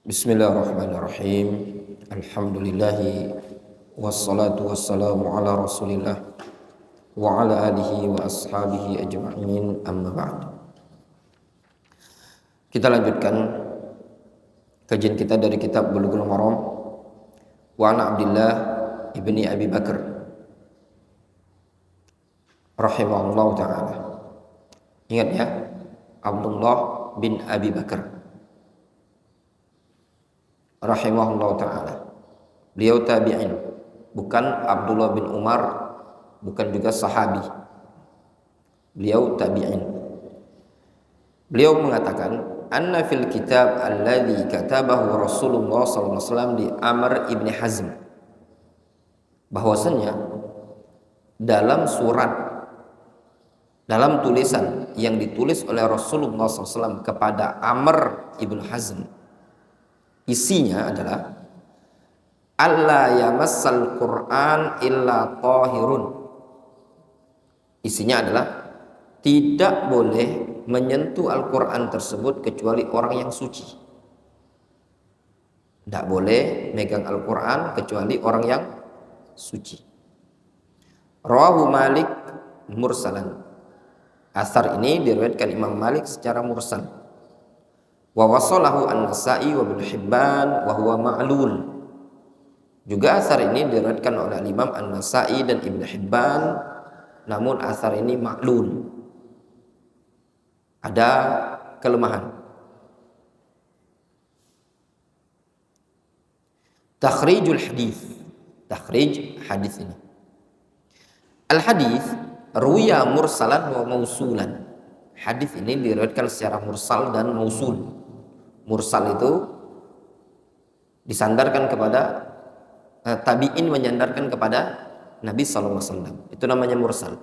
Bismillahirrahmanirrahim. Alhamdulillahi wassalatu wassalamu ala Rasulillah wa ala alihi wa ashabihi ajma'in, amma ba'd. Kita lanjutkan kajian kita dari kitab Bulughul Maram wa an Abdillah ibni Abi Bakar rahimahullah ta'ala. Ingat ya, Abdullah bin Abi Bakar rahimahullah ta'ala. Beliau tabi'in, bukan Abdullah bin Umar, bukan juga sahabi. Beliau tabi'in. Beliau mengatakan, anna fil kitab alladhi katabahu Rasulullah SAW di Amr ibn Hazm, bahwasanya dalam surat, dalam tulisan yang ditulis oleh Rasulullah SAW kepada Amr ibn Hazm, isinya adalah alla yamassal Qur'an illa tahirun. Isinya adalah tidak boleh menyentuh Al-Quran tersebut kecuali orang yang suci. Tidak boleh megang Al-Quran kecuali orang yang suci. Rawahu Malik mursalan. Asar ini diriwayatkan Imam Malik secara mursal. Wa wasalahu An-Nasa'i wa Ibnu Hibban wa huwa ma'lul. Juga asar ini diriwayatkan oleh Imam An-Nasa'i dan Ibnu Hibban, namun asar ini ma'lul, ada kelemahan. Takhrijul hadis, takhrij hadis ini. Al-hadis ruya mursalan wa mausulan. Hadis ini diriwayatkan secara mursal dan mausul. Mursal itu disandarkan kepada tabi'in, menyandarkan kepada Nabi SAW. Itu namanya mursal.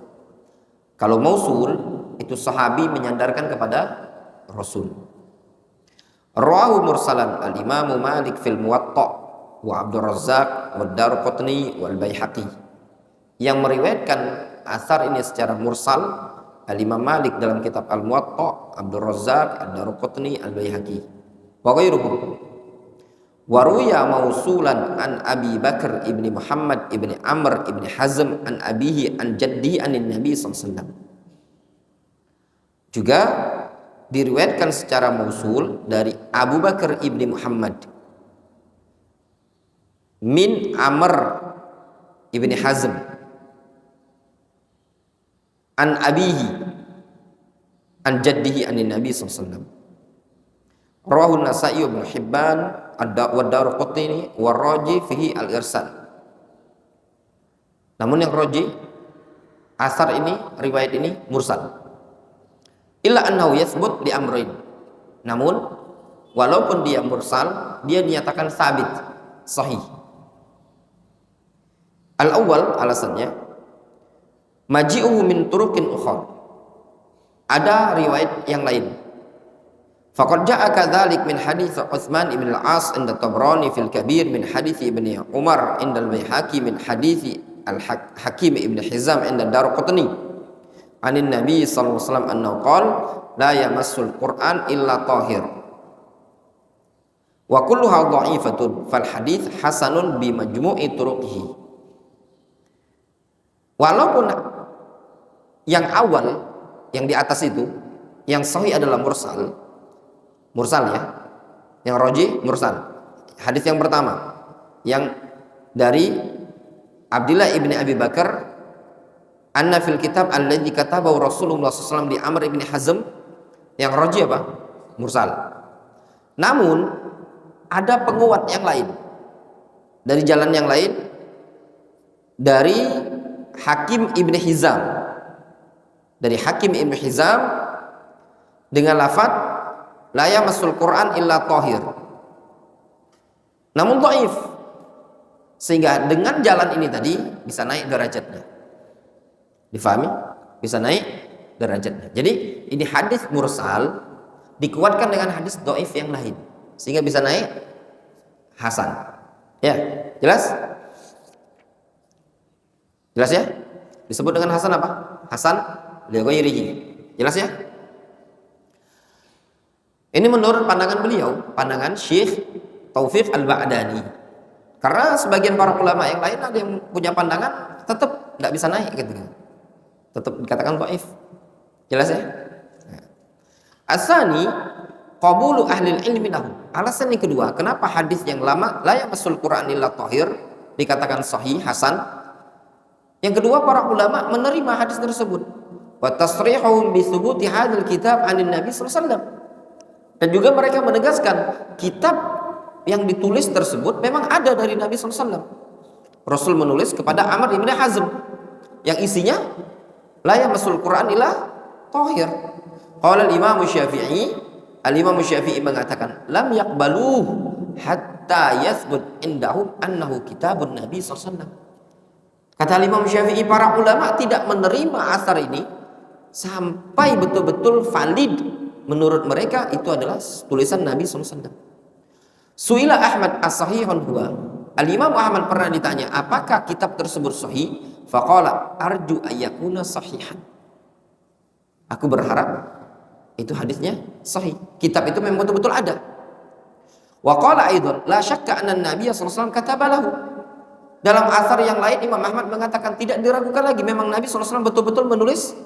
Kalau mausul itu sahabi menyandarkan kepada Rasul. Rawahu mursalan al-Imam Malik fil Muwatta wa Abdul Razzaq wa Daruqutni wal Baihaqi. Yang meriwayatkan asar ini secara mursal al-Imam Malik dalam kitab Al-Muwatta, Abdul Razzaq, Ad-Daruqutni, Al-Baihaqi wa ghairuhum. Wa ruya mausulan an Abi Bakar ibni Muhammad ibni Amr ibni Hazm an abihi an jaddi anin Nabi SAW. Juga diriwayatkan secara mausul dari Abu Bakar ibni Muhammad min Amr ibni Hazm an abihi an jaddihi anin Nabi SAW. Rawahu An-Nasa'i wa Ibnu Hibban wa Daruqutni wa raji fihi al-irsal. Namun yang raji, asar ini, riwayat ini mursal. Illa annahu yathbut li amrain. Namun walaupun dia mursal, dia dinyatakan sabit, sahih. Al-awwal, alasannya maji'uhu min turuqin ukhra. Ada riwayat yang lain. Faqad ja'a kadzalik min hadits Utsman ibn al-As inda Tabrani fil Kabir, min hadits Ibnu Umar inda al-Baihaqi, min hadits Al-Hakim ibn Hizam inda Daruqutni anin Nabi sallallahu alaihi wasallam annahu qala la yamassul Qur'an illa tahir. Wa kulluha dha'ifatun fal hadits hasanun bi majmu'i turuqihi. Walaupun yang awal, yang di atas itu, yang sahih adalah mursal ya, yang roji mursal. Hadis yang pertama yang dari Abdullah ibni Abi Bakar, anna fil kitab alladzi katabahu Rasulullah SAW di Amr ibn Hazm, yang roji apa? Mursal. Namun ada penguat yang lain dari jalan yang lain dari Hakim ibn Hizam, dari Hakim ibn Hizam dengan lafaz la yamassul Qur'an illa tahir, namun dhaif, sehingga dengan jalan ini tadi bisa naik derajatnya. Difahami? Bisa naik derajatnya. Jadi ini hadis mursal dikuatkan dengan hadis dhaif yang lain sehingga bisa naik hasan. Ya, jelas? Jelas ya? Disebut dengan hasan apa? Hasan li ghairihi. Jelas ya? Ini menurut pandangan beliau, pandangan Syekh Taufiq Al-Ba'dani. Karena sebagian para ulama yang lain ada yang punya pandangan tetap nggak bisa naik gitu. Tetap dikatakan dhaif. Jelas ya? Asani qabulu ahli ilmi lahu. Alasan yang kedua, kenapa hadis yang lama la yamassul Qur'an illa tahir dikatakan sahih hasan? Yang kedua, para ulama menerima hadis tersebut. Wa tasrihum bi thubuti hadzal kitab 'anil Nabi sallallahu alaihi wasallam. Dan juga mereka menegaskan kitab yang ditulis tersebut memang ada dari Nabi sallallahu alaihi wasallam. Rasul menulis kepada Amr ibn Hazm yang isinya la yamassul Qur'an illa tahir. Qala al-Imam Syafi'i, al-Imam Syafi'i mengatakan lam yaqbaluh hatta yathbut indahum annahu kitabun Nabi sallallahu alaihi wasallam. Kata Imam Syafi'i, para ulama tidak menerima asar ini sampai betul-betul valid menurut mereka itu adalah tulisan Nabi sallallahu alaihi wasallam. Su'ila Ahmad as-sahihun huwa. Al-Imam Ahmad pernah ditanya, apakah kitab tersebut sahih? Faqala arju ayyakuna sahihan. Aku berharap itu hadisnya sahih. Kitab itu memang betul-betul ada. Wa qala aidan la syakka anna an-nabiy sallallahu alaihi wasallam kataba lahu. Dalam asar yang lain Imam Ahmad mengatakan tidak diragukan lagi memang Nabi sallallahu alaihi wasallam betul-betul menulis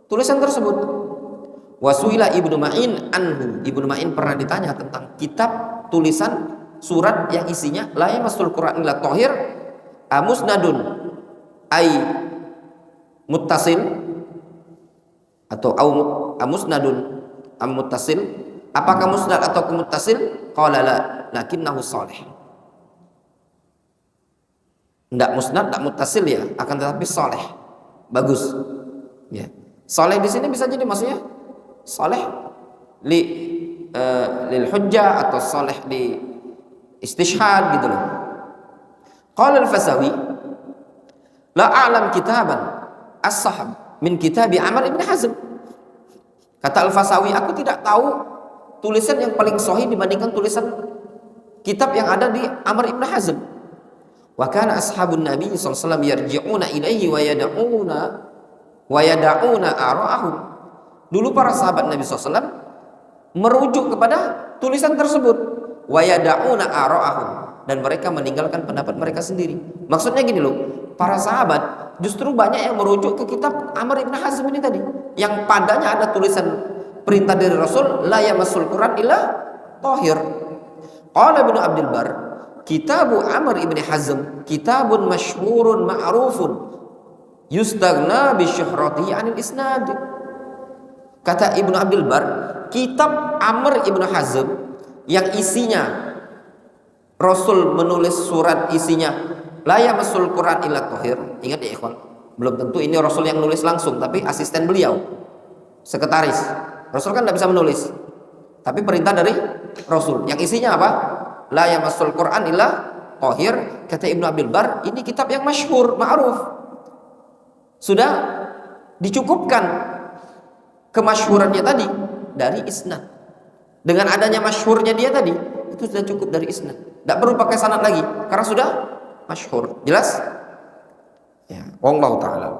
tulisan tersebut. Wa su'ila Ibnu Ma'in anhu. Ibnu Ma'in pernah ditanya tentang kitab tulisan surat yang isinya la yamassul Qur'an illa tahir amusnadun ay muttasil atau amusnadun am muttasil, apakah musnad atau muttasil? Qala la lakinnahu shalih. Enggak musnad, enggak muttasil ya, akan tetapi shalih. Bagus. Ya. Shalih di sini bisa jadi maksudnya shalih lil hujjah atau shalih li istishhad gitu loh. Qala al-Fasawi la a'lam kitaban as-sahab min kitabi Amr ibn Hazm. Kata Al-Fasawi, aku tidak tahu tulisan yang paling sahih dibandingkan tulisan kitab yang ada di Amr ibn Hazm. Wa kana ashabun Nabi sallallahu alaihi wasallam yarji'una ilaihi wa yada'una ara'ahum. Dulu para sahabat Nabi sallallahu alaihi wasallam merujuk kepada tulisan tersebut. Wa yada'una ara'ahum, dan mereka meninggalkan pendapat mereka sendiri. Maksudnya gini loh, para sahabat justru banyak yang merujuk ke kitab Amr ibn Hazm ini tadi, yang padanya ada tulisan perintah dari Rasul la yamassul Qur'an illa tahir. Qala Ibnu Abdul Bar, kitabu Amr ibn Hazm kitabun masyhurun ma'rufun yustaghna bi syuhratihi 'anil isnad. Kata Ibnu Abdul Bar, kitab Amr ibn Hazm yang isinya Rasul menulis surat isinya la yamassul Qur'an illa tahir. Ingat ya ikhwan, belum tentu ini Rasul yang nulis langsung, tapi asisten beliau, sekretaris. Rasul kan tidak bisa menulis, tapi perintah dari Rasul yang isinya apa? La yamassul Qur'an illa tahir. Kata Ibnu Abdul Bar, ini kitab yang masyhur, ma'ruf, sudah dicukupkan kemasyhurannya tadi dari isnad. Dengan adanya masyhurnya dia tadi, itu sudah cukup dari isnad, tidak perlu pakai sanad lagi karena sudah masyhur. Jelas? Ya, wallahu taala.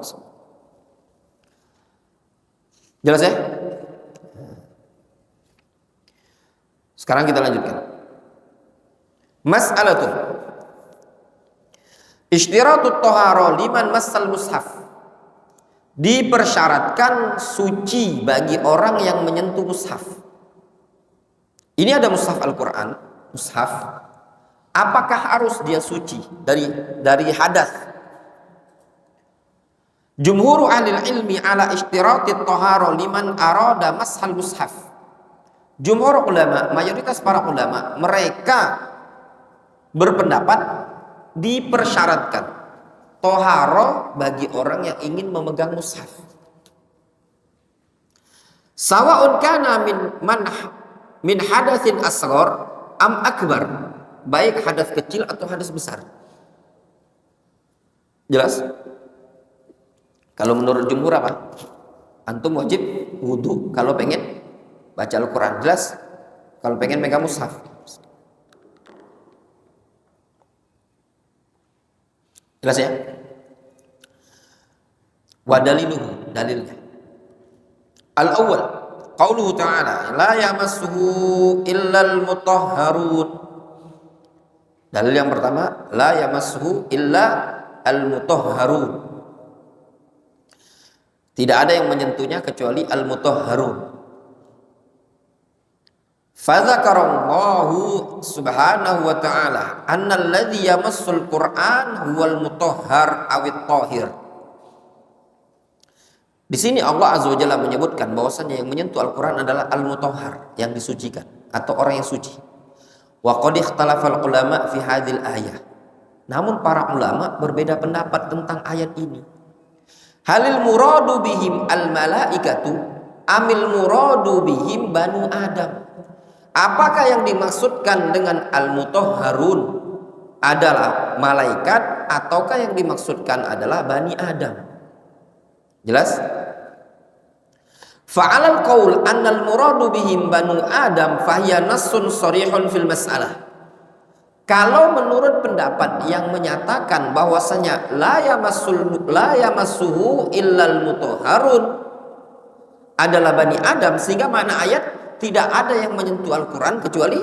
Jelas ya? Sekarang kita lanjutkan. Mas'alatun Ishtiratut thahara liman massal mushaf. Dipersyaratkan suci bagi orang yang menyentuh mushaf. Ini ada mushaf Al-Quran, mushaf. Apakah harus dia suci dari hadas? Jumhur ahli ilmi ala ishtiratit thahara liman arada mashal mushaf. Jumhur ulama, mayoritas para ulama, mereka berpendapat dipersyaratkan thahara bagi orang yang ingin memegang mushaf. Sawa'un kana min hadatsin asghar am akbar, baik hadas kecil atau hadas besar. Jelas? Kalau menurut jumhur apa? Antum wajib wudu kalau pengen baca Al-Quran. Jelas? Kalau pengen megang mushaf. Jelas ya? Wa daliluhu, dalilnya. Al-awwal qauluhu ta'ala la yamassuhu illal mutahharun. Dalil yang pertama, la yamassuhu illa al-mutahharun. Tidak ada yang menyentuhnya kecuali al-mutahharun. Fadzakarallahu subhanahu wa ta'ala annal ladzi yamassul Qur'an huwal mutahhar awit tahir. Di sini Allah Azza wa Jalla menyebutkan bahwasanya yang menyentuh Al-Qur'an adalah al-mutahhar, yang disucikan atau orang yang suci. Wa qad ikhtalafal ulama fi hadhil ayah. Namun para ulama berbeda pendapat tentang ayat ini. Halil muradu bihim al-malaikatu amil muradu bihim banu Adam. Apakah yang dimaksudkan dengan al-mutahharun adalah malaikat ataukah yang dimaksudkan adalah Bani Adam? Jelas? Fa'alal qaul annal muradu bihim banu Adam fahiya nassun sharihun fil mas'alah. Kalau menurut pendapat yang menyatakan bahwasanya la yamassuhu illal mutahharun adalah Bani Adam, sehingga makna ayat tidak ada yang menyentuh Al-Quran kecuali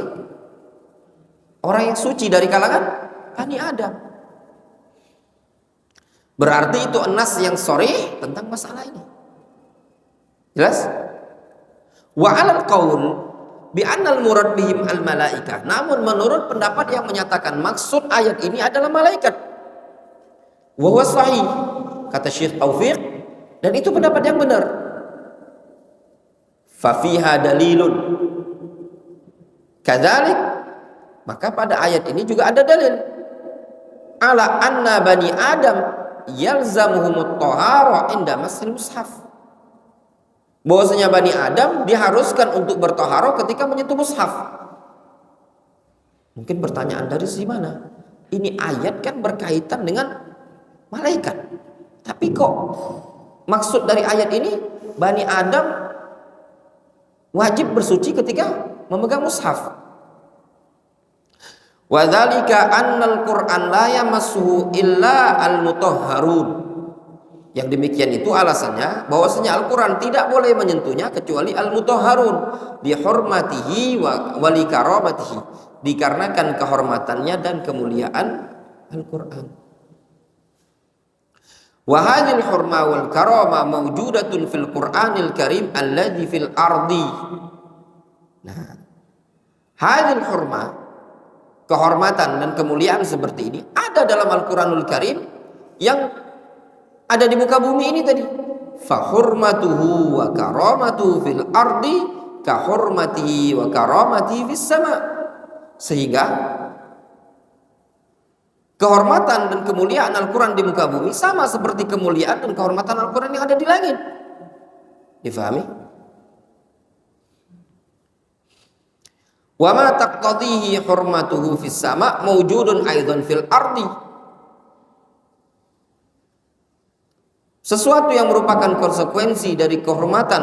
orang yang suci dari kalangan Bani Adam. Berarti itu nas yang sharih tentang masalah ini. Jelas? Wa 'alal qaul bi annal murad bihim al malaikah. Namun menurut pendapat yang menyatakan maksud ayat ini adalah malaikat. Wa huwa sahih, kata Syekh Taufiq, dan itu pendapat yang benar. Fafiha dalilun kadzalik, maka pada ayat ini juga ada dalil ala anna bani Adam yalzamuhumut thahara inda masil mushaf, bahwasanya Bani Adam diharuskan untuk bertaharah ketika menyentuh mushaf. Mungkin pertanyaan dari si mana? Ini ayat kan berkaitan dengan malaikat, tapi kok maksud dari ayat ini Bani Adam wajib bersuci ketika memegang mushaf. Wa dzalika annal Qur'an la yamassuhu illa al-mutahharun. Yang demikian itu alasannya bahwasanya Al-Qur'an tidak boleh menyentuhnya kecuali al-mutahharun bi hurmatihi wa li karamatihi, dikarenakan kehormatannya dan kemuliaan Al-Qur'an. Wa hadhil hurma wal karama mawjudatun fil Qur'anil Karim alladzi fil ardi. Nah, hadhil hurma, kehormatan dan kemuliaan seperti ini ada dalam Al-Qur'anul Karim yang ada di muka bumi ini tadi. Fa hurmatuhu wa karamatuhu fil ardi ka hurmatihi wa karamatihi fis sama. Sehingga kehormatan dan kemuliaan Al-Quran di muka bumi sama seperti kemuliaan dan kehormatan Al-Quran yang ada di langit. Difahami? Wa ma taqtadihi hurmatuhu fis sama mawjudun aidan fil ardi. Sesuatu yang merupakan konsekuensi dari kehormatan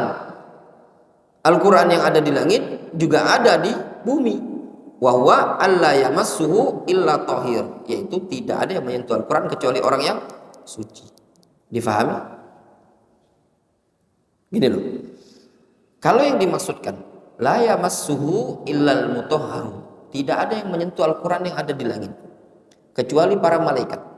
Al-Quran yang ada di langit juga ada di bumi. Wa huwa alla yamassuhu illa tahir, yaitu tidak ada yang menyentuh Al-Quran kecuali orang yang suci. Difahami? Gini loh, kalau yang dimaksudkan la yamassuhu illal mutahharun, tidak ada yang menyentuh Al-Quran yang ada di langit kecuali para malaikat.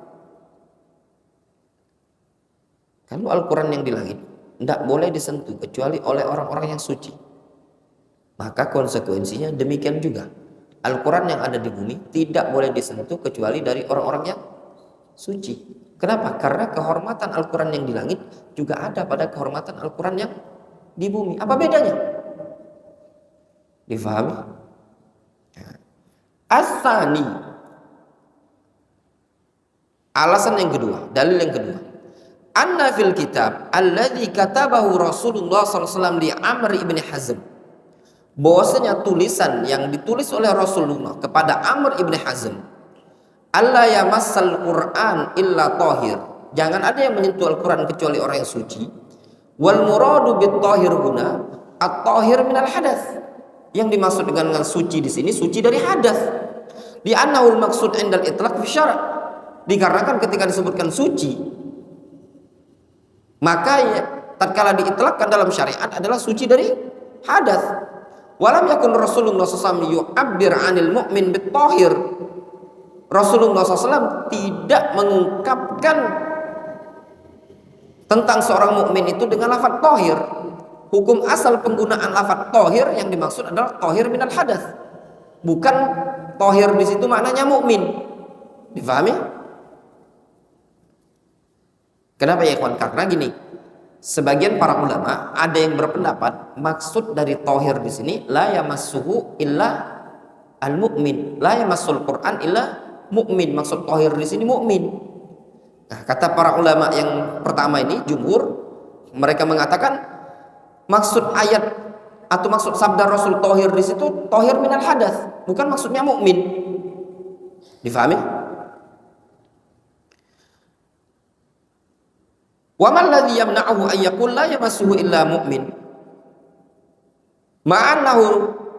Kalau Al-Quran yang di langit tidak boleh disentuh kecuali oleh orang-orang yang suci, maka konsekuensinya demikian juga Al-Quran yang ada di bumi tidak boleh disentuh kecuali dari orang-orang yang suci. Kenapa? Karena kehormatan Al-Quran yang di langit juga ada pada kehormatan Al-Quran yang di bumi. Apa bedanya? Difahami? As-sani, alasan yang kedua, dalil yang kedua, anna fil kitab alladzi katabahu Rasulullah SAW li Amr ibn Hazm, bahwasanya tulisan yang ditulis oleh Rasulullah kepada Amr ibn Hazm, alla yamassal Qur'an illa tahir, jangan ada yang menyentuh Al-Quran kecuali orang yang suci. Wal muradu bit tahir huna at-tahir minal hadath, yang dimaksud dengan suci di sini suci dari hadas. Di annahul maksud indal itlaq fi syara', dikarenakan ketika disebutkan suci maka ya, tatkala diitlaqkan dalam syariat adalah suci dari hadas. Walam yakun Rasulullah SAW yu'abbir 'anil mu'min bit tahir, Rasulullah SAW tidak mengungkapkan tentang seorang mukmin itu dengan lafaz tohir. Hukum asal penggunaan lafaz tohir yang dimaksud adalah tohir minal hadas, bukan tohir di situ maknanya mukmin. Difahami? Kenapa ya ikhwan? Karena gini, sebagian para ulama ada yang berpendapat maksud dari tohir di sini la yamassuhu illa al mukmin, la yamassul Quran illa mukmin. Maksud tohir di sini mukmin. Nah, kata para ulama yang pertama ini, jumhur, mereka mengatakan maksud ayat atau maksud sabda Rasul tohir di situ tohir minal hadas, bukan maksudnya mukmin. Difahami? Wa man ladzi yamna'uhu ay yaqul la yamassuhu illa mu'min ma'annahu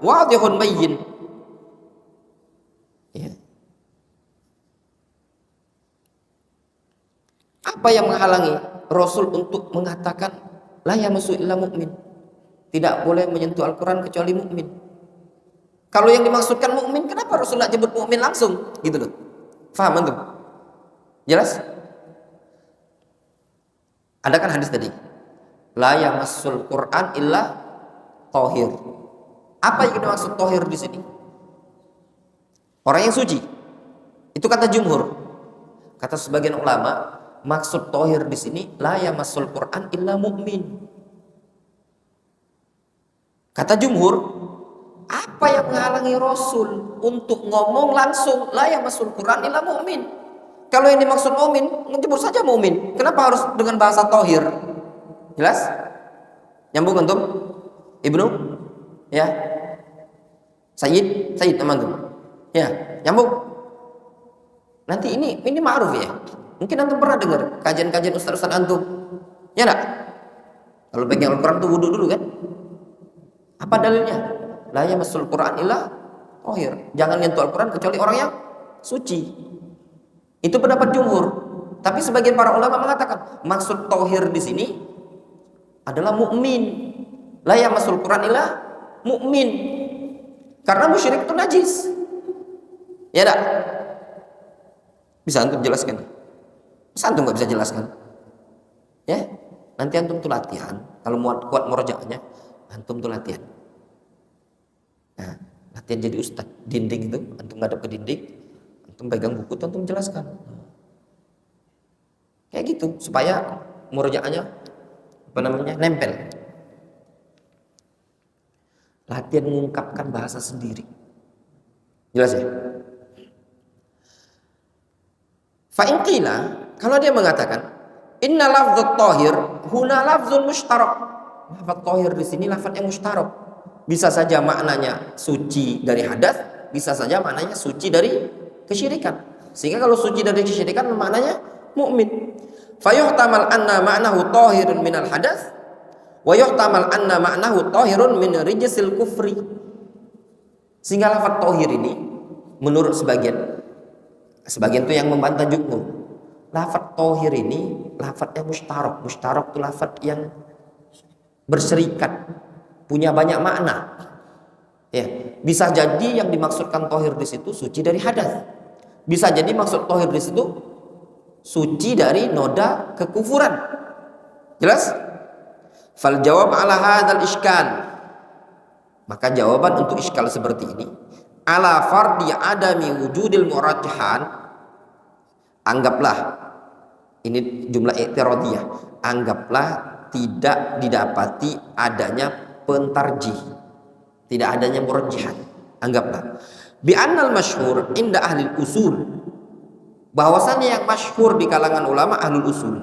wadihun bayyin. Ya. Apa yang menghalangi Rasul untuk mengatakan la yamassuhu illa mu'min? Tidak boleh menyentuh Al-Quran kecuali mukmin. Kalau yang dimaksudkan mukmin, kenapa Rasul tidak jemput mukmin langsung? Gitu loh. Faham antum? Jelas? Ada kan hadis tadi, la yamassul Quran illa tohir. Apa yang dimaksud tohir di sini? Orang yang suci. Itu kata jumhur. Kata sebagian ulama, maksud tohir di sini la yamassul Quran illa mu'min. Kata jumhur, apa yang menghalangi Rasul untuk ngomong langsung la yamassul Quran illa mu'min? Kalau yang dimaksud mu'min, menyebut saja mu'min. Kenapa harus dengan bahasa tohir? Jelas? Nyambung antum? Ibnu? Ya. Sayyid teman antum. Ya, nyambung. Nanti ini ma'ruf ya. Mungkin antum pernah dengar kajian-kajian ustaz-ustaz antum. Ya enggak? Kalau pegang Al-Quran tuh wudu dulu kan? Apa dalilnya? La yamassul Quran illa tohir. Jangan nyentuh Al-Quran kecuali orang yang suci. Itu pendapat jumhur. Tapi sebagian para ulama mengatakan maksud tohir di sini adalah mukmin. La yamassul Quran illa mukmin. Karena musyrik itu najis. Ya enggak? Bisa antum jelaskan? Bisa antum nggak bisa jelaskan? Ya, nanti antum tuh latihan. Kalau mau kuat murojaahnya, antum tuh latihan. Nah, latihan jadi ustaz. Dinding itu, antum ngadep ke dinding, antum pegang buku, antum jelaskan. Kayak gitu, supaya murojaahnya nempel. Latihan mengungkapkan bahasa sendiri. Jelas ya? Fa'in qila, kalau dia mengatakan inna lafdzut tahir huna lafdzun mushtarak. Lafaz tahir di sini lafaz yang mushtarak. Bisa saja maknanya suci dari hadas, bisa saja maknanya suci dari kesyirikan. Sehingga kalau suci dari kesyirikan maknanya mukmin. Fayuhtamal anna ma'nahu tahirun minal hadas wa yuhtamal anna ma'nahu tahirun min rijsil kufri. Sehingga lafaz tahir ini menurut sebagian itu yang membantah jumhur, lafaz tohir ini lafaz yang mushtarak. Mushtarak itu lafaz yang berserikat, punya banyak makna. Ya, bisa jadi yang dimaksudkan tohir di situ suci dari hadas. Bisa jadi maksud tohir di situ suci dari noda kekufuran. Jelas? Fal jawab ala hadzal iskal. Maka jawaban untuk iskal seperti ini, ala fardi adami wujudil murajjahan, anggaplah ini jumlah i'tiradiyah, anggaplah tidak didapati adanya pentarjih, tidak adanya murajjahan. Anggaplah bi annal masyhur inda ahli usul, bahwasanya yang masyhur di kalangan ulama ahlul usul,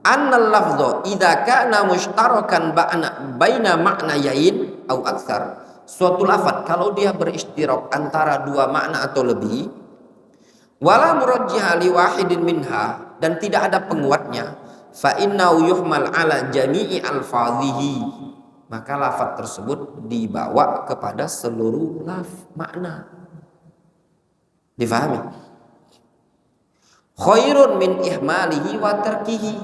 annal lafdhu idza kana mushtarakan baina ma'nayain au aktsar, suatu lafaz kalau dia berishtirak antara dua makna atau lebih, wala murajjiha li wahidin minha, dan tidak ada penguatnya, fa innahu yuhmal ala jami'i alfadhihi, maka lafaz tersebut dibawa kepada seluruh makna. Difahami? Khairun min ihmalihi wa tarkihi,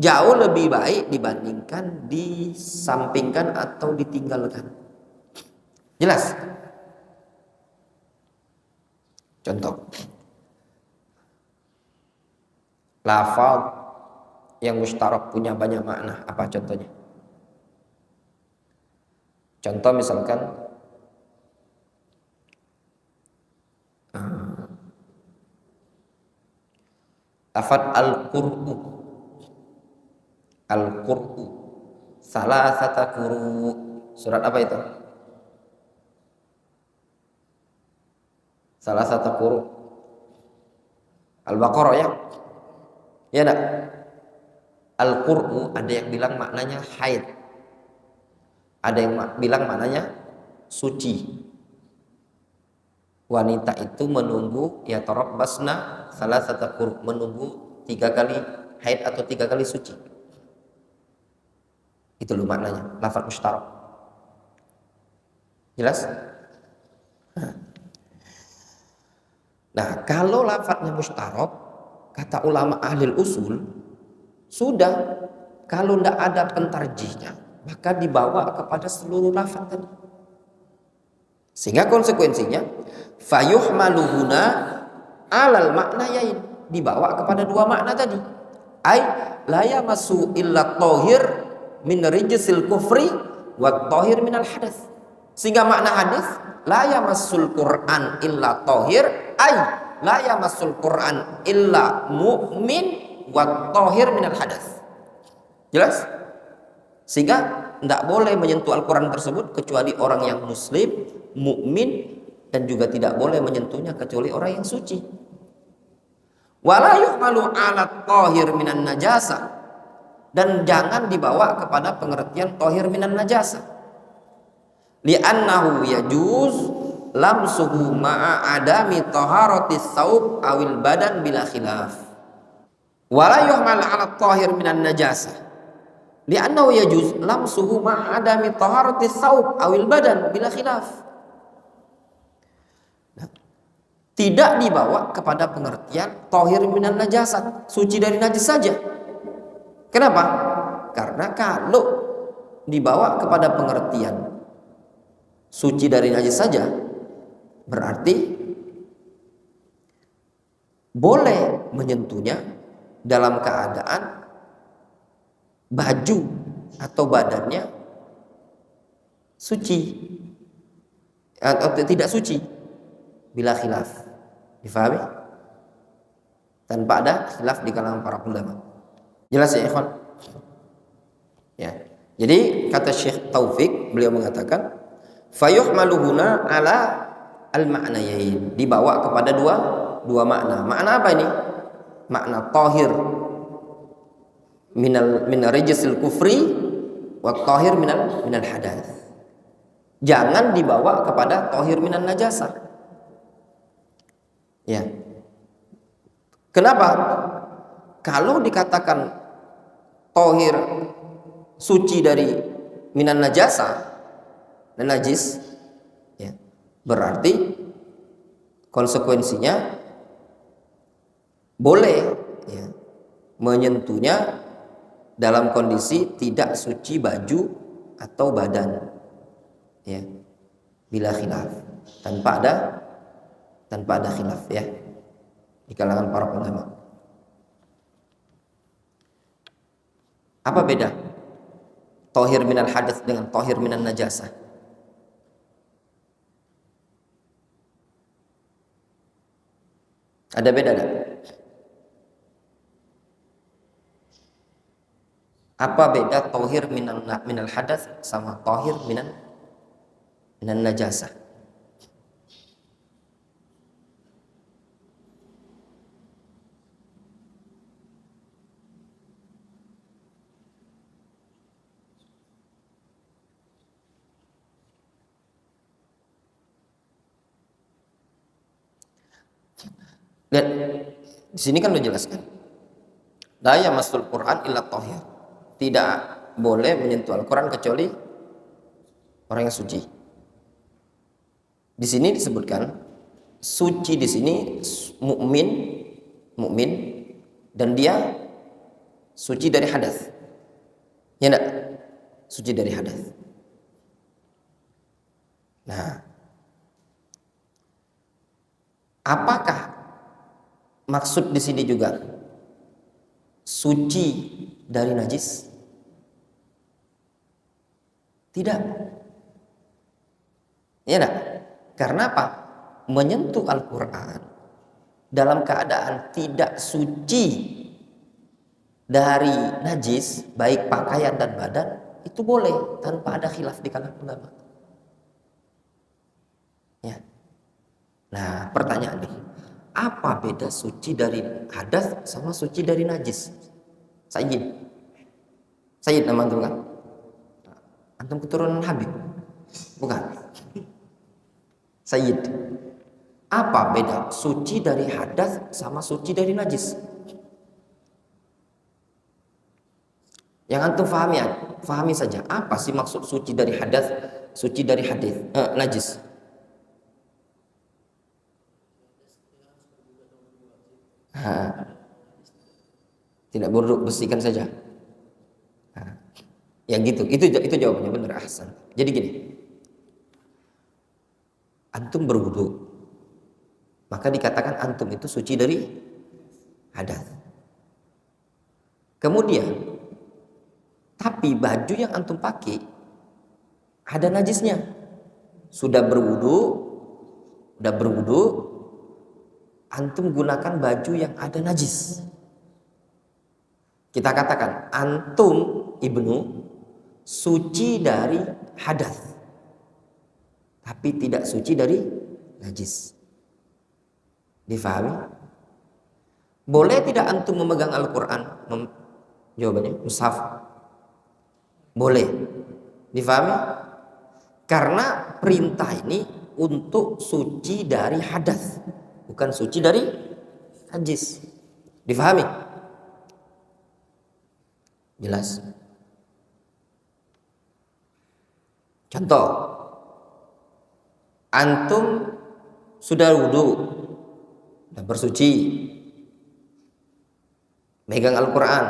jauh lebih baik dibandingkan disampingkan atau ditinggalkan. Jelas? Contoh, lafaz yang mustarak punya banyak makna. Apa contohnya? Contoh misalkan lafaz al-qur'u. Al-qur'u. Salasata quru'. Surat apa itu? Salasata quru'. Al-Baqarah ya? Ya enggak? Al-qur'u ada yang bilang maknanya haid. Ada yang bilang maknanya suci. Wanita itu menunggu ya tarabbasna salasata quru', menunggu 3 kali haid atau 3 kali suci. Itu loh maknanya, lafaz mustarak. Jelas? Nah, kalau lafaznya mustarak, kata ulama ahli usul, sudah, kalau tidak ada pentarjihnya, maka dibawa kepada seluruh lafaz tadi. Sehingga konsekuensinya fayuhmalu huna alal maknayain, dibawa kepada 2 makna tadi. Ai la yamassu illa tahir min rijsil kufri wa tahir minal hadath. Sehingga makna hadis la yamassul Qur'an illa tahir, ai la yamassul Qur'an illa mu'min wa tahir minal hadath. Jelas? Sehingga tidak boleh menyentuh Al-Quran tersebut kecuali orang yang muslim, mukmin, dan juga tidak boleh menyentuhnya kecuali orang yang suci. Wala yuhmalu ala tahir minan najasa, dan jangan dibawa kepada pengertian tahir minan najasa. Li'annahu yajuz lamsuhu ma'a adami taharatis saub awil badan bila khilaf. Wala yuhmal ala tahir minan najasa li'annahu yajuz lamsuhu ma'a adami taharatis saub awil badan bila khilaf. Tidak dibawa kepada pengertian tahir minan najasat, suci dari najis saja. Kenapa? Karena kalau dibawa kepada pengertian suci dari najis saja, berarti boleh menyentuhnya dalam keadaan baju atau badannya suci atau tidak suci bila khilaf. Difahami? Tanpa ada khilaf di kalangan para ulama. Jelas ya ikhwan? Ya. Jadi kata Syekh Taufik, beliau mengatakan fayuhmalu huna ala al-ma'nayain, dibawa kepada dua makna. Makna apa ini? Makna tahir min rijsil kufri wa tahir minal hadath. Jangan dibawa kepada tahir minan najasa. Ya. Kenapa? Kalau dikatakan tahir suci dari minan najasa dan najis, ya, berarti konsekuensinya boleh, ya, menyentuhnya dalam kondisi tidak suci baju atau badan, ya, bila khilaf, tanpa ada khilaf, ya, di kalangan para ulama. Apa beda tahir minal hadath dengan tahir minan najasah? Ada beda enggak? Apa beda tahir minal hadath sama tahir minan najasah? Lihat, di sini kan dijelaskan. La yamassul Qur'an illa tahir. Tidak boleh menyentuh Al-Quran kecuali orang yang suci. Di sini disebutkan suci di sini mukmin dan dia suci dari hadas. Ya enggak? Suci dari hadas. Nah, apakah maksud di sini juga suci dari najis? Tidak. Ya enggak? Karena apa? Menyentuh Al-Quran dalam keadaan tidak suci dari najis, baik pakaian dan badan, itu boleh tanpa ada khilaf di kalangan ulama. Ya. Nah, pertanyaan nih, apa beda suci dari hadas sama suci dari najis? Sayyid nama antum kan? Antum keturunan Habib? Bukan. Sayyid. Apa beda suci dari hadas sama suci dari najis? Yang antum fahami saja. Apa sih maksud suci dari hadas, suci dari najis? Tidak buruk, bersihkan saja. Ya gitu. Itu jawabannya, benar, ahsan. Jadi gini. Antum berwudu, maka dikatakan antum itu suci dari hadas. Kemudian, tapi baju yang antum pakai ada najisnya. Sudah berwudu, antum gunakan baju yang ada najis. Kita katakan antum ibnu suci dari hadas, tapi tidak suci dari najis. Difahami? Boleh tidak antum memegang Al-Quran? Jawabannya mushaf. Boleh. Difahami? Karena perintah ini untuk suci dari hadas, bukan suci dari najis. Difahami? Jelas? Contoh, antum sudah wudu, sudah bersuci, megang Al-Quran,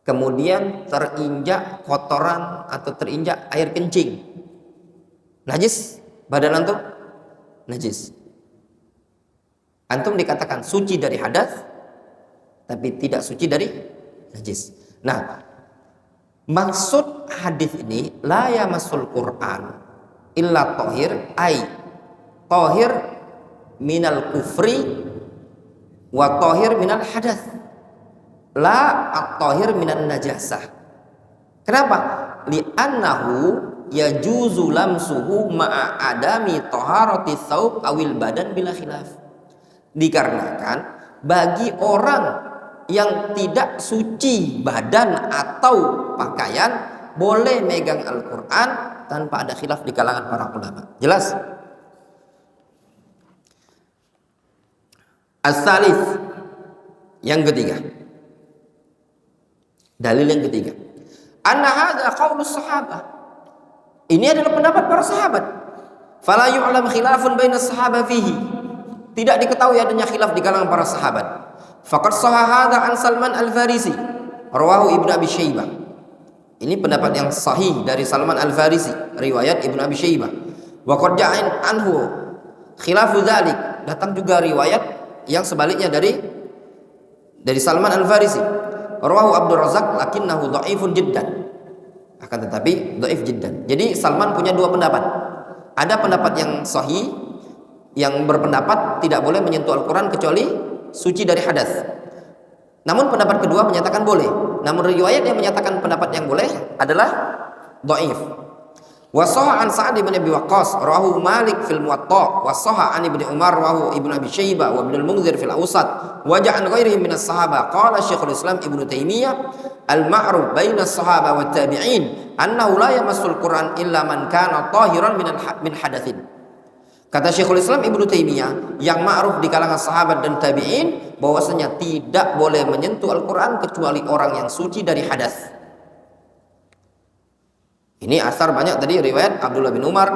kemudian terinjak kotoran atau terinjak air kencing, najis badan antum? Najis. Antum dikatakan suci dari hadas, tapi tidak suci dari najis. Nah, maksud hadis ini la yamassul Quran illa tahir, ay tahir minal kufri wa tahir minal hadas, la at-tahir minan najasah. Kenapa? Li'annahu yajuzu lamsuhu ma'a adami taharati thawb awil badan bila khilaf. Dikarenakan bagi orang yang tidak suci badan atau pakaian boleh megang Al-Quran tanpa ada khilaf di kalangan para ulama. Jelas? As-salis, yang ketiga, dalil yang ketiga, anna hadza qaulus sahabah, ini adalah pendapat para sahabat. Fala yu'lam khilafun bainas sahabah fihi, tidak diketahui adanya khilaf di kalangan para sahabat. Faqad sahha hadza an Salman Al-Farisi rawahu Ibnu Abi Syaibah. Ini pendapat yang sahih dari Salman Al-Farisi, riwayat Ibnu Abi Syaibah. Wa qad ja'an anhu khilafu dzalik, datang juga riwayat yang sebaliknya dari Salman Al-Farisi. Rawahu Abdul Razak lakinnahu dhaifun jiddan, akan tetapi dhaif jiddan. Jadi Salman punya dua pendapat. Ada pendapat yang sahih yang berpendapat tidak boleh menyentuh Al-Quran kecuali suci dari hadas. Namun pendapat kedua menyatakan boleh. Namun riwayat yang menyatakan pendapat yang boleh adalah dhaif. Wa sahha an Sa'd bin Abi Waqqas rawahu Malik fil Muwatta, wa sahha an Ibnu Umar rawahu Ibnu Abi Syaibah wa Ibnu Al-Munzir fil Awsat, wa ja'an ghairihi min as-sahabah. Qala Syekhul Islam Ibnu Taimiyah al-ma'ruf baina as-sahabah wat tabi'in annahu la yamassul Qur'an illa man kana tahiran min hadatsin. Kata Syekhul Islam Ibnu Taimiyah, yang ma'ruf di kalangan sahabat dan tabi'in bahwasanya tidak boleh menyentuh Al-Quran kecuali orang yang suci dari hadas. Ini asar banyak tadi, riwayat Abdullah bin Umar,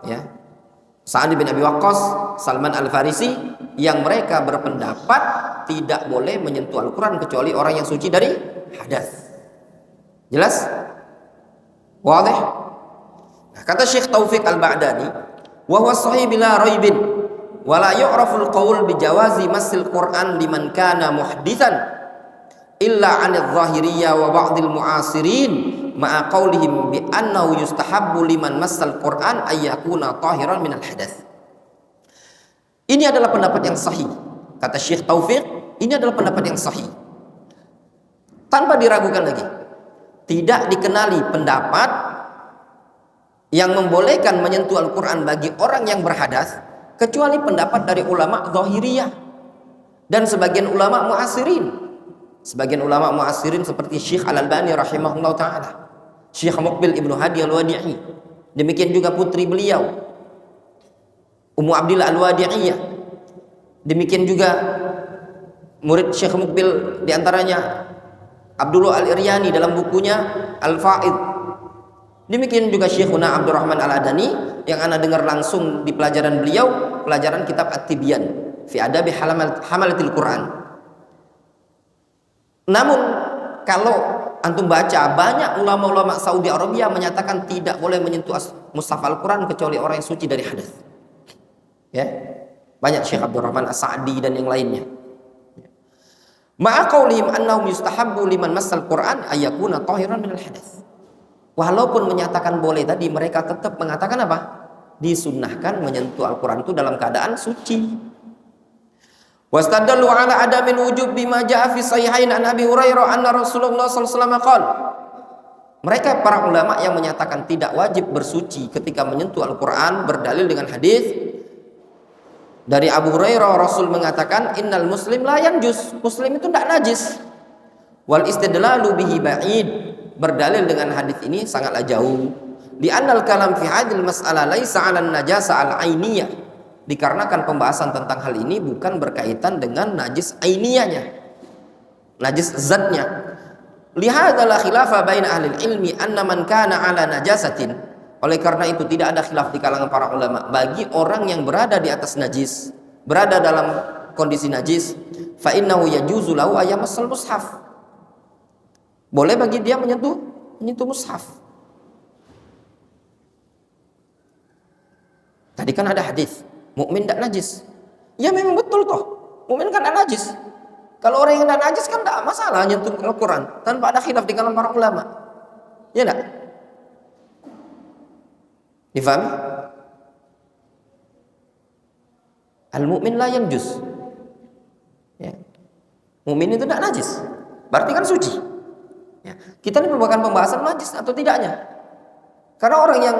ya, Sa'ad bin Abi Waqqas, Salman Al-Farisi, yang mereka berpendapat tidak boleh menyentuh Al-Quran kecuali orang yang suci dari hadas. Jelas? Wadih? Nah, kata Syekh Taufik Al-Ba'dani, wa huwa sahih bila raibin wa la yu'raful qaul bi jawazi masil Qur'an liman kana muhditsan illa 'anil zahiriyah wa ba'dil mu'asirin ma'a qaulihim bi annahu yustahabbu liman massal Qur'an ayyakuna tahiran minal hadath. Ini adalah pendapat yang sahih. Kata Syekh Taufik, ini adalah pendapat yang sahih. Tanpa diragukan lagi. Tidak dikenali pendapat yang membolehkan menyentuh Al-Quran bagi orang yang berhadas kecuali pendapat dari ulama zahiriyah dan sebagian ulama mu'asirin. Sebagian ulama mu'asirin seperti Syekh Al-Albani rahimahullah ta'ala, Syekh Muqbil Ibnu Hadi Al-Wadi'i, demikian juga putri beliau Ummu Abdillah Al-Wadi'iyah, demikian juga murid Syekh Muqbil diantaranya Abdullah Al-Iryani dalam bukunya Al-Faid, demikian juga Syekhuna Abdurrahman Al-Adani yang ana dengar langsung di pelajaran beliau, pelajaran kitab At-Tibyan fi Adabi Hamalatil Quran. Namun kalau antum baca, banyak ulama-ulama Saudi Arabia menyatakan tidak boleh menyentuh mushaf Al-Quran kecuali orang yang suci dari hadas. Ya, banyak Syekh Abdurrahman As-Sa'di dan yang lainnya. Ma'a qaulihim annahum yustahabbu liman massal Quran ayyakuna tahiran minal hadath. Walaupun menyatakan boleh tadi, mereka tetap mengatakan apa? Disunnahkan menyentuh Al-Quran itu dalam keadaan suci. Wastadallu ala adamin wujub bima ja'a fi sahihain an Abi Hurairah anna Rasulullah sallallahu alaihi wasallam qala. Mereka para ulama yang menyatakan tidak wajib bersuci ketika menyentuh Al-Quran berdalil dengan hadis dari Abu Hurairah, Rasul mengatakan innal muslim la yanjus, muslim itu tidak najis. Wal istidlalu bihi ba'id, berdalil dengan hadis ini sangatlah jauh. Di annal kalam fi hadhil mas'alah laisa 'ala najasa al-ainiyah, dikarenakan pembahasan tentang hal ini bukan berkaitan dengan najis ainiyahnya, najis zatnya. Lihadza la khilafa baina ahli ilmi anna man kana 'ala najasatin. Oleh karena itu tidak ada khilaf di kalangan para ulama bagi orang yang berada di atas najis, berada dalam kondisi najis, fa innahu yajuzu lahu ayamassal mushaf. Boleh bagi dia menyentuh mushaf. Tadi kan ada hadis, mukmin tidak najis. Ya memang betul toh, mukmin kan tidak najis. Kalau orang yang tidak najis kan tidak masalah nyentuh Al-Quran tanpa ada khilaf di kalangan para ulama. Ya enggak? Difahami? Al-mu'min la yanjus. Ya. Mukmin itu tidak najis. Berarti kan suci. Ya. Kita ini merupakan pembahasan najis atau tidaknya. Karena orang yang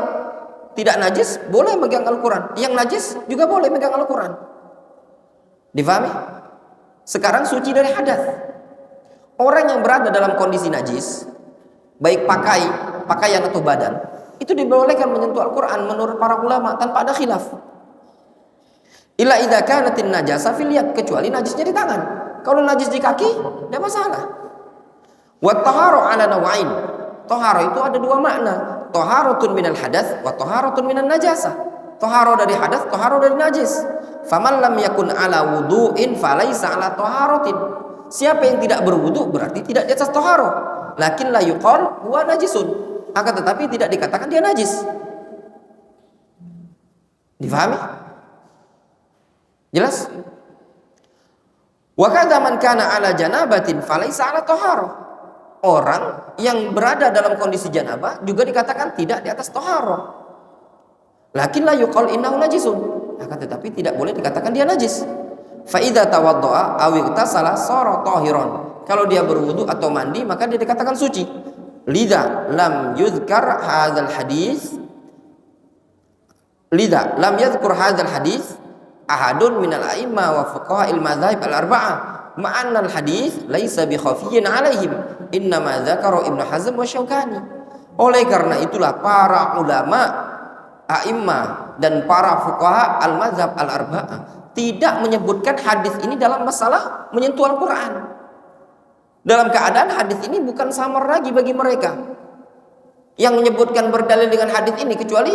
tidak najis boleh megang Al-Quran, yang najis juga boleh megang Al-Quran. Difahami? Sekarang suci dari hadas. Orang yang berada dalam kondisi najis, baik pakaian atau badan, itu dibolehkan menyentuh Al-Quran menurut para ulama tanpa ada khilaf. Illa idza kanatin najasa fil yad, kecuali najisnya di tangan. Kalau najis di kaki, tidak masalah. Wa taharu ala nawain. Tahara itu ada dua makna. Taharatun minal hadas wa taharatun minan najasa. Tahara dari hadas, tahara dari najis. Faman lam yakun ala wudu'in falaysa ala taharatin. Siapa yang tidak berwudu berarti tidak di atas tahara. Lakin la yuqal huwa najisun. Akan tetapi tidak dikatakan dia najis. Difahami? Jelas? Wa kadza man kana ala janabatin falaysa ala taharah. Orang yang berada dalam kondisi janabah juga dikatakan tidak di atas taharah. Lakin la yuqal innahu najisun. Akan tetapi tidak boleh dikatakan dia najis. Fa idza tawaddaa aw igtasala sara tahiran. Kalau dia berwudu atau mandi maka dia dikatakan suci. Lidha lam yuzkar hadzal hadis. Lidha lam yadhkur hadzal hadis ahadun minal a'immah wa fuqaha'il madzhab al-arba'ah ma'anna al-hadis laisa bi khafiyyin 'alaihim innama dzakara Ibnu Hazm wa Syaukani. Oleh karena itulah para ulama a'immah dan para fuqaha al-madzhab al-arba'ah tidak menyebutkan hadis ini dalam masalah menyentuh Al-Quran. Dalam keadaan hadis ini bukan samar lagi bagi mereka yang menyebutkan berdalil dengan hadis ini kecuali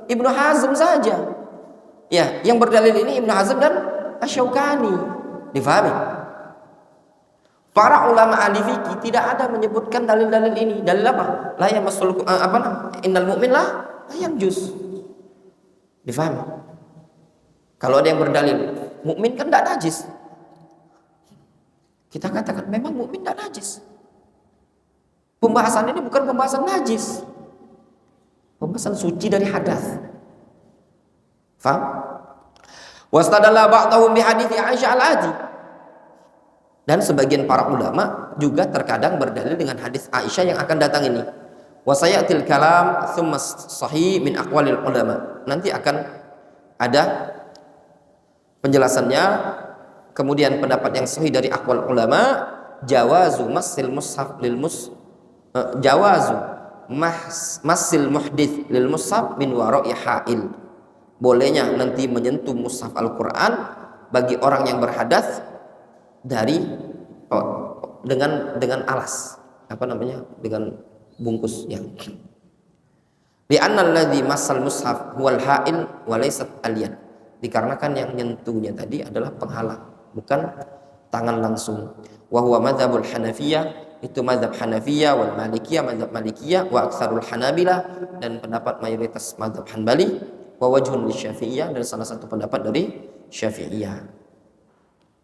Ibnu Hazm saja. Ya, yang berdalil ini Ibnu Hazm dan Asy-Syaukani. Difahami? Para ulama ahli fikih tidak ada menyebutkan dalil-dalil ini. Dalil apa? La yamassul innal mu'min la yanjus. Difahami? Kalau ada yang berdalil mukmin kan tidak najis. Kita katakan memang mukmin tidak najis. Pembahasan ini bukan pembahasan najis, pembahasan suci dari hadas. Faham? Wastadalla ba'dahum bi hadithi Aisyah al-Adi. Dan sebagian para ulama juga terkadang berdalil dengan hadis Aisyah yang akan datang ini. Wa sayatil kalam tsumma sahih min aqwalil ulama. Nanti akan ada penjelasannya, kemudian pendapat yang sahih dari aqwal ulama, jawazu masil mushaf lil jawazu masil muhdits lil mushaf min wara'i ha'il. Bolehnya nanti menyentuh mushaf Al-Qur'an bagi orang yang berhadas dari dengan alas, apa namanya, dengan bungkus yang li'anna alladhi massal mushaf huwal ha'il wa laysat al-yad. Dikarenakan yang nyentuhnya tadi adalah penghalang, bukan tangan langsung. Wa huwa madzhabul Hanafiyah, itu mazhab Hanafiyah, wal Malikiyah mazhab Malikiyah, wa aktsarul Hanabilah, dan pendapat mayoritas mazhab Hanbali, wa wajhun Syafi'iyah, dan salah satu pendapat dari Syafi'iyah.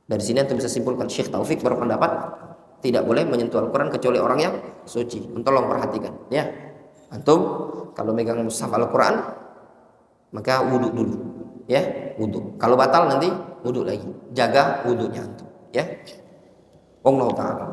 Dari sini antum bisa simpulkan Syekh Taufik berpendapat tidak boleh menyentuh Al-Quran kecuali orang yang suci. Tolong perhatikan ya. Antum kalau megang mushaf Al-Quran maka wudhu dulu ya, wudhu. Kalau batal nanti wudhu lagi. Jaga wudhunya antum ya. Allah Ta'ala.